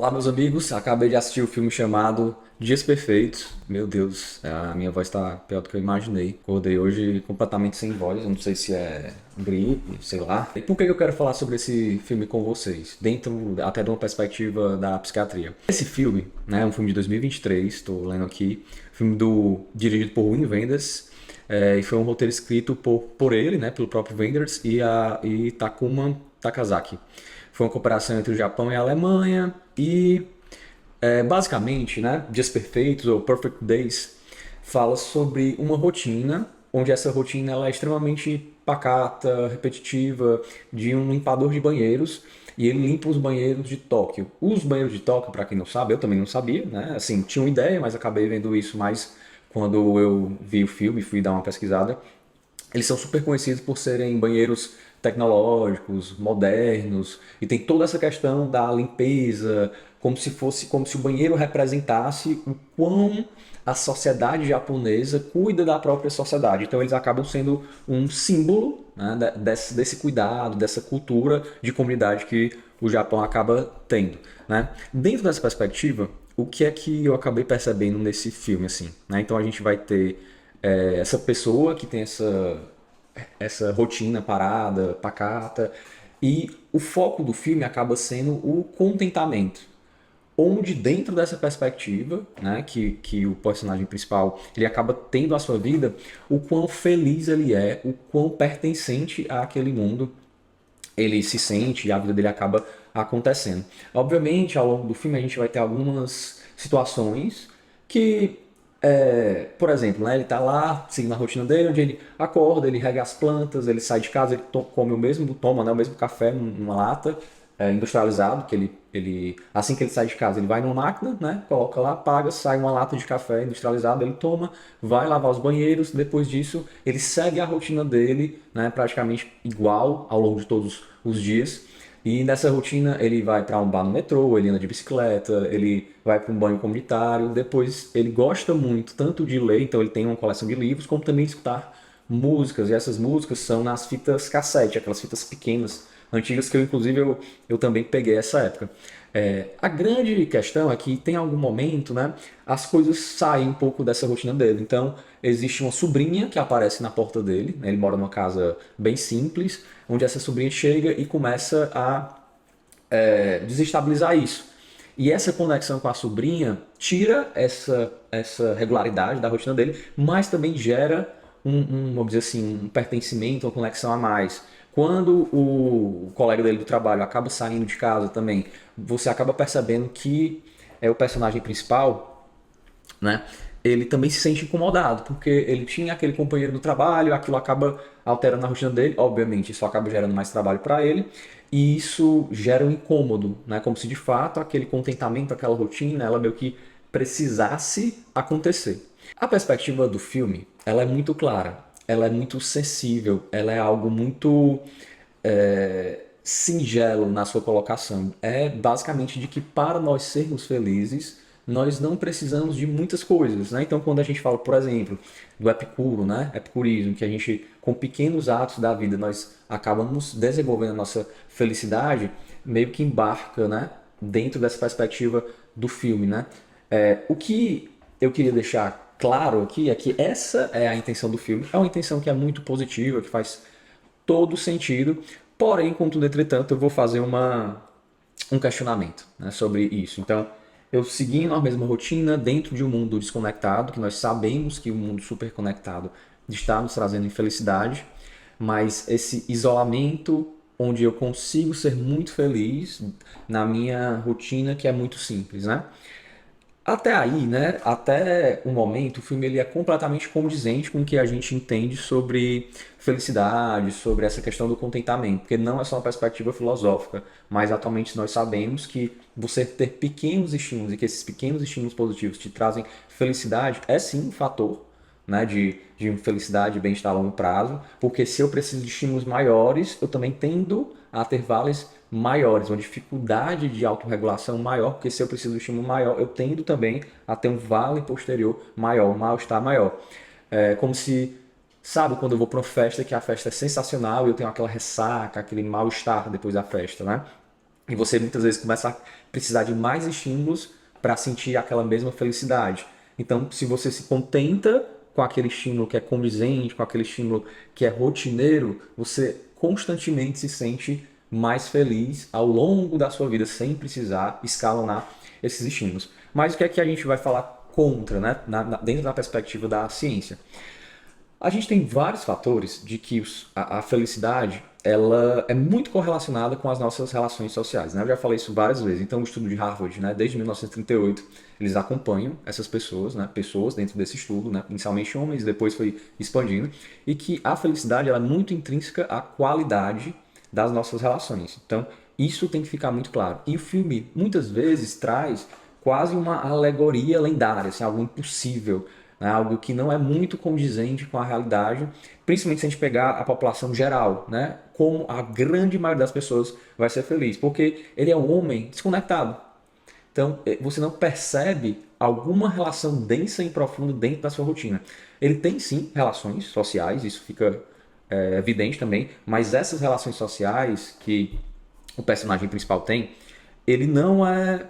Olá, meus amigos. Acabei de assistir o filme chamado Dias Perfeitos. Meu Deus, a minha voz tá pior do que eu imaginei. Acordei hoje completamente sem voz. Eu não sei se é gripe, sei lá. E por que eu quero falar sobre esse filme com vocês? Dentro até de uma perspectiva da psiquiatria. Esse filme, né, é um filme de 2023, estou lendo aqui. Filme dirigido por Wim Wenders. E foi um roteiro escrito por ele, né, pelo próprio Wenders e Takuma Takazaki. Foi uma cooperação entre o Japão e a Alemanha e basicamente, né, Dias Perfeitos ou Perfect Days fala sobre uma rotina onde essa rotina ela é extremamente pacata, repetitiva, de um limpador de banheiros e ele limpa os banheiros de Tóquio. Os banheiros de Tóquio, para quem não sabe, eu também não sabia, né? Assim, tinha uma ideia, mas acabei vendo isso mais quando eu vi o filme, fui dar uma pesquisada. Eles são super conhecidos por serem banheiros tecnológicos, modernos, e tem toda essa questão da limpeza, como se o banheiro representasse o quão a sociedade japonesa cuida da própria sociedade. Então eles acabam sendo um símbolo, né, desse cuidado, dessa cultura de comunidade que o Japão acaba tendo. Né? Dentro dessa perspectiva, o que é que eu acabei percebendo nesse filme? Assim, né? Então a gente vai ter essa pessoa que tem essa rotina parada, pacata, e o foco do filme acaba sendo o contentamento. Onde dentro dessa perspectiva, né, que o personagem principal ele acaba tendo a sua vida, o quão feliz ele é, o quão pertencente àquele mundo ele se sente e a vida dele acaba acontecendo. Obviamente, ao longo do filme a gente vai ter algumas situações que, por exemplo, né, ele está lá seguindo a rotina dele, onde ele acorda, ele rega as plantas, ele sai de casa, ele come o mesmo, toma, né, o mesmo café numa lata industrializado, que assim que ele sai de casa, ele vai numa máquina, né, coloca lá, paga, sai uma lata de café industrializado, ele toma, vai lavar os banheiros, depois disso ele segue a rotina dele, né, praticamente igual ao longo de todos os dias. E nessa rotina ele vai para um bar no metrô, ele anda de bicicleta, ele vai para um banho comunitário, depois ele gosta muito tanto de ler, então ele tem uma coleção de livros, como também de escutar músicas, e essas músicas são nas fitas cassete, aquelas fitas pequenas, antigas que eu também peguei essa época. A grande questão é que tem algum momento, né, as coisas saem um pouco dessa rotina dele. Então, existe uma sobrinha que aparece na porta dele, né, ele mora numa casa bem simples, onde essa sobrinha chega e começa a desestabilizar isso. E essa conexão com a sobrinha tira essa regularidade da rotina dele, mas também gera vamos dizer assim, um pertencimento, uma conexão a mais. Quando o colega dele do trabalho acaba saindo de casa também, você acaba percebendo que o personagem principal, né? Ele também se sente incomodado, porque ele tinha aquele companheiro do trabalho, aquilo acaba alterando a rotina dele, obviamente isso acaba gerando mais trabalho para ele, e isso gera um incômodo, né? Como se de fato aquele contentamento, aquela rotina, ela meio que precisasse acontecer. A perspectiva do filme, ela é muito clara, ela é muito sensível, ela é algo muito singelo na sua colocação. É basicamente de que para nós sermos felizes, nós não precisamos de muitas coisas, né? Então, quando a gente fala, por exemplo, do Epicuro, né? Epicurismo, que a gente, com pequenos atos da vida, nós acabamos desenvolvendo a nossa felicidade, meio que embarca, né? Dentro dessa perspectiva do filme, né? O que eu queria deixar claro aqui é que essa é a intenção do filme. É uma intenção que é muito positiva, que faz todo sentido. Porém, contudo, entretanto, eu vou fazer um questionamento, né, sobre isso. Então, eu seguindo a mesma rotina dentro de um mundo desconectado, que nós sabemos que o mundo superconectado está nos trazendo infelicidade, mas esse isolamento onde eu consigo ser muito feliz na minha rotina que é muito simples, né? Até aí, né? Até o momento, o filme ele é completamente condizente com o que a gente entende sobre felicidade, sobre essa questão do contentamento, porque não é só uma perspectiva filosófica, mas atualmente nós sabemos que você ter pequenos estímulos e que esses pequenos estímulos positivos te trazem felicidade é sim um fator, né, de felicidade e bem-estar a longo prazo, porque se eu preciso de estímulos maiores, eu também tendo a ter vales maiores, uma dificuldade de autorregulação maior, porque se eu preciso de um estímulo maior, eu tendo também a ter um vale posterior maior, um mal-estar maior. É como se, sabe, quando eu vou para uma festa, que a festa é sensacional e eu tenho aquela ressaca, aquele mal-estar depois da festa, né? E você muitas vezes começa a precisar de mais estímulos para sentir aquela mesma felicidade. Então, se você se contenta com aquele estímulo que é condizente, com aquele estímulo que é rotineiro, você constantemente se sente mais feliz ao longo da sua vida, sem precisar escalonar esses estímulos. Mas o que é que a gente vai falar contra, né? Dentro da perspectiva da ciência? A gente tem vários fatores de que a felicidade ela é muito correlacionada com as nossas relações sociais, né? Eu já falei isso várias vezes. Então, o estudo de Harvard, né, desde 1938, eles acompanham essas pessoas, né, pessoas dentro desse estudo, né, inicialmente homens, depois foi expandindo, e que a felicidade ela é muito intrínseca à qualidade das nossas relações. Então, isso tem que ficar muito claro. E o filme, muitas vezes, traz quase uma alegoria lendária, assim, algo impossível, né? Algo que não é muito condizente com a realidade, principalmente se a gente pegar a população geral, né? Como a grande maioria das pessoas vai ser feliz, porque ele é um homem desconectado. Então, você não percebe alguma relação densa e profunda dentro da sua rotina. Ele tem sim relações sociais, isso fica evidente também, mas essas relações sociais que o personagem principal tem, ele não é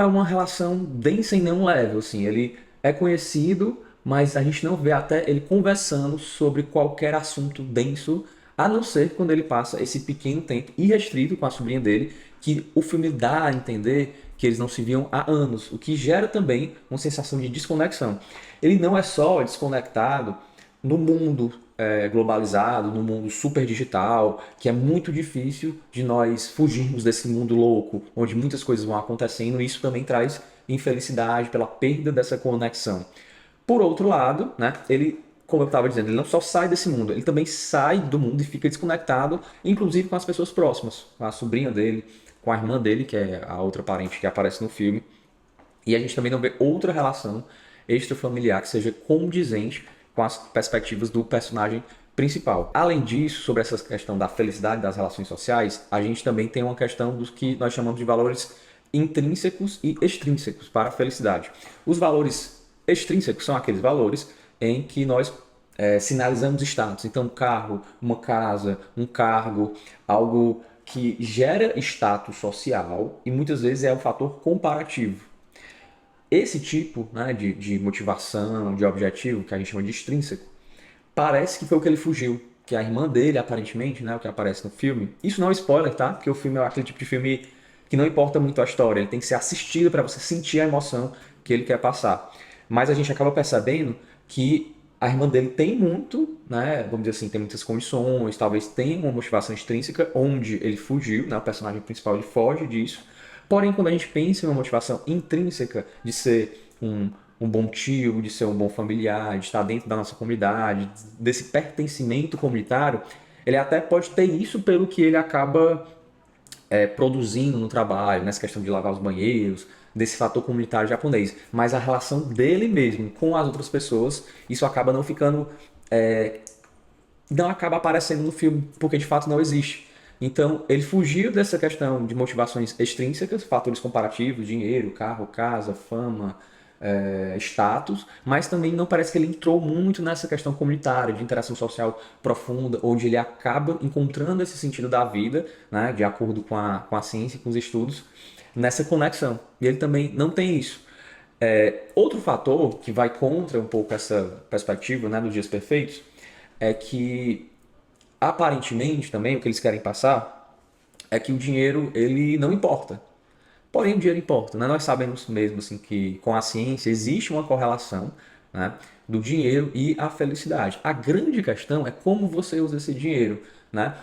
uma relação densa em nenhum level, assim. Ele é conhecido, mas a gente não vê até ele conversando sobre qualquer assunto denso, a não ser quando ele passa esse pequeno tempo irrestrito com a sobrinha dele, que o filme dá a entender que eles não se viam há anos, o que gera também uma sensação de desconexão. Ele não é só desconectado no mundo globalizado, no mundo super digital, que é muito difícil de nós fugirmos desse mundo louco, onde muitas coisas vão acontecendo, e isso também traz infelicidade pela perda dessa conexão. Por outro lado, né, ele, como eu estava dizendo, ele não só sai desse mundo, ele também sai do mundo e fica desconectado, inclusive com as pessoas próximas, com a sobrinha dele, com a irmã dele, que é a outra parente que aparece no filme. E a gente também não vê outra relação extrafamiliar que seja condizente com as perspectivas do personagem principal. Além disso, sobre essa questão da felicidade das relações sociais, a gente também tem uma questão dos que nós chamamos de valores intrínsecos e extrínsecos para a felicidade. Os valores extrínsecos são aqueles valores em que nós sinalizamos status. Então, um carro, uma casa, um cargo, algo que gera status social e muitas vezes é um fator comparativo. Esse tipo, né, de motivação, de objetivo, que a gente chama de extrínseco, parece que foi o que ele fugiu. Que a irmã dele, aparentemente, né, o que aparece no filme. Isso não é spoiler, tá? Porque o filme é aquele tipo de filme que não importa muito a história. Ele tem que ser assistido para você sentir a emoção que ele quer passar. Mas a gente acaba percebendo que a irmã dele tem muito, né, vamos dizer assim, tem muitas condições, talvez tenha uma motivação extrínseca, onde ele fugiu, né, o personagem principal ele foge disso. Porém, quando a gente pensa em uma motivação intrínseca de ser um bom tio, de ser um bom familiar, de estar dentro da nossa comunidade, desse pertencimento comunitário, ele até pode ter isso pelo que ele acaba produzindo no trabalho, nessa questão de lavar os banheiros, desse fator comunitário japonês. Mas a relação dele mesmo com as outras pessoas, isso acaba não ficando, não acaba aparecendo no filme, porque de fato não existe. Então, ele fugiu dessa questão de motivações extrínsecas, fatores comparativos, dinheiro, carro, casa, fama, status, mas também não parece que ele entrou muito nessa questão comunitária, de interação social profunda, onde ele acaba encontrando esse sentido da vida, né, de acordo com a ciência e com os estudos, nessa conexão. E ele também não tem isso. Outro fator que vai contra um pouco essa perspectiva, né, dos dias perfeitos é que aparentemente também o que eles querem passar é que o dinheiro ele não importa. Porém, o dinheiro importa, né? Nós sabemos mesmo assim que com a ciência existe uma correlação, né, do dinheiro e a felicidade. A grande questão é como você usa esse dinheiro, né?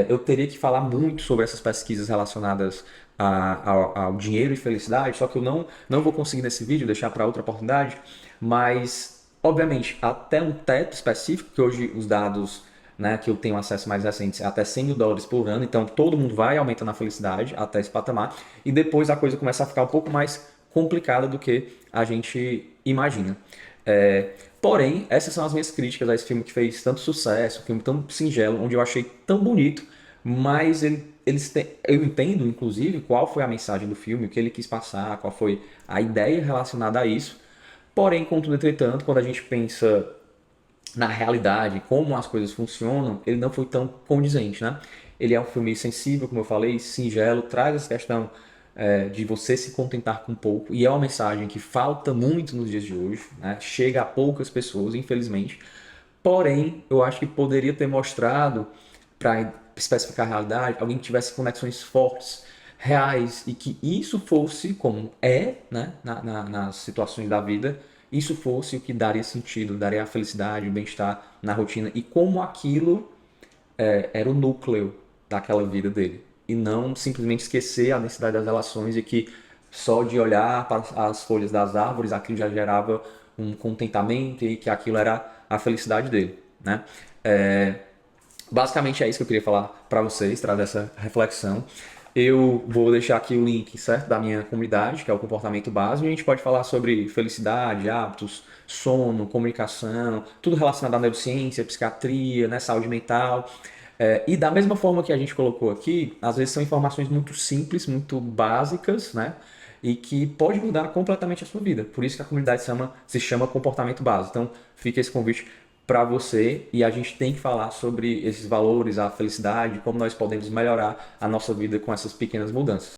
Eu teria que falar muito sobre essas pesquisas relacionadas ao dinheiro e felicidade, só que eu não vou conseguir nesse vídeo, deixar para outra oportunidade, mas obviamente até um teto específico, que hoje os dados, né, que eu tenho acesso mais recentes, é até US$ 100 por ano, então todo mundo vai aumentando a felicidade até esse patamar, e depois a coisa começa a ficar um pouco mais complicada do que a gente imagina. Porém, essas são as minhas críticas a esse filme que fez tanto sucesso, um filme tão singelo, onde eu achei tão bonito, mas eu entendo, inclusive, qual foi a mensagem do filme, o que ele quis passar, qual foi a ideia relacionada a isso. Porém, contudo, entretanto, quando a gente pensa na realidade, como as coisas funcionam, ele não foi tão condizente, né? Ele é um filme sensível, como eu falei, singelo, traz essa questão de você se contentar com pouco, e é uma mensagem que falta muito nos dias de hoje, né? Chega a poucas pessoas, infelizmente. Porém, eu acho que poderia ter mostrado, para especificar a realidade, alguém que tivesse conexões fortes, reais, e que isso fosse, como é, né, nas situações da vida, isso fosse o que daria sentido, daria a felicidade, o bem-estar na rotina, e como aquilo era o núcleo daquela vida dele. E não simplesmente esquecer a densidade das relações e que só de olhar para as folhas das árvores aquilo já gerava um contentamento e que aquilo era a felicidade dele, né? Basicamente é isso que eu queria falar para vocês, trazer essa reflexão. Eu vou deixar aqui o link, certo, da minha comunidade, que é o comportamento básico, e a gente pode falar sobre felicidade, hábitos, sono, comunicação, tudo relacionado à neurociência, psiquiatria, né, saúde mental. E da mesma forma que a gente colocou aqui, às vezes são informações muito simples, muito básicas, né? E que pode mudar completamente a sua vida. Por isso que a comunidade se chama comportamento básico. Então, fica esse convite para você, e a gente tem que falar sobre esses valores, a felicidade, como nós podemos melhorar a nossa vida com essas pequenas mudanças.